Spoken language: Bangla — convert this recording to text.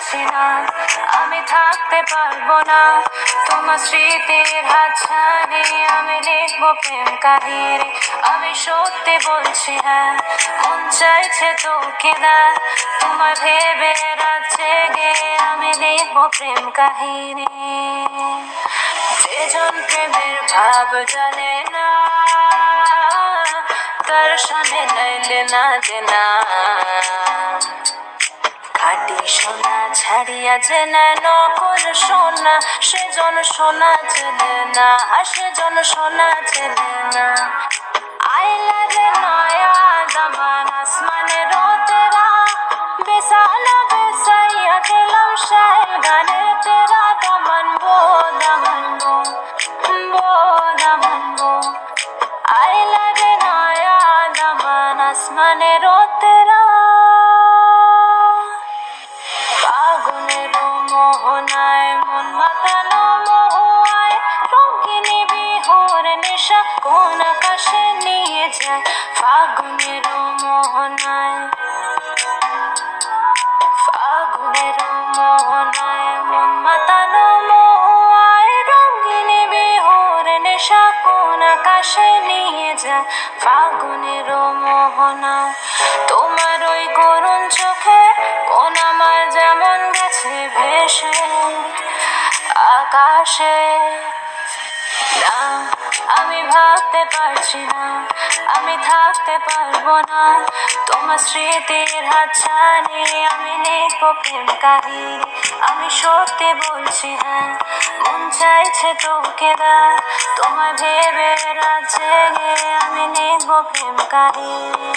পারছি না, আমি থাকতে পারবো না তোমার স্মৃতির হাতছানি। আমি লিখবো প্রেম কাহিনী, আমি সত্যি বলছি হ্যাঁ, মন চাইছে তোকে দেখ তোমার ভেবে রাত জেগে। আমি লিখবো প্রেম কাহিনী। যেজন প্রেমের ভাব জানে না, তার সনে নাইলে না দেনা। খাটি সোনা ছাড়িয়া যে নকল সোনা, সেজন সোনা চেনে না, সেজন সোনা চেনে না। আইলা রে নয়া দামান আসমানের তেরা, বেসানা বেসাইয়া দিলাম শায় গানের তেরা। দামান বো দামান বো বো দামান বো, আইলা রে নয়া দামান আসমানের তেরা। ফাগুনের মোহনায় মন মাতানো মহুয়ায়, রঙিনী বিহুর নেশা কোন আকাশে নিয়ে যায়। ফাগুনের মোহনায়, ফাগুনের মোহনায় মন মাতানো মহুয়ায়, রঙিনী বিহুর নেশা কোন আকাশে নিয়ে যায়। ফাগুনের মোহনা তোমার ওই করুণ চোখে কোন আমার যেমন গেছে ভেসে আকাশে। না, আমি ভাবতে পারছি না, আমি থাকতে পারবো না তোমার স্মৃতির হাতছানি। আমি লিখবো প্রেম কাহিনী, আমি সত্যি বলছি হ্যাঁ, মন চাইছে তোকে দেখ তোমার ভেবে রাত জেগে। আমি লিখবো প্রেম কাহিনী।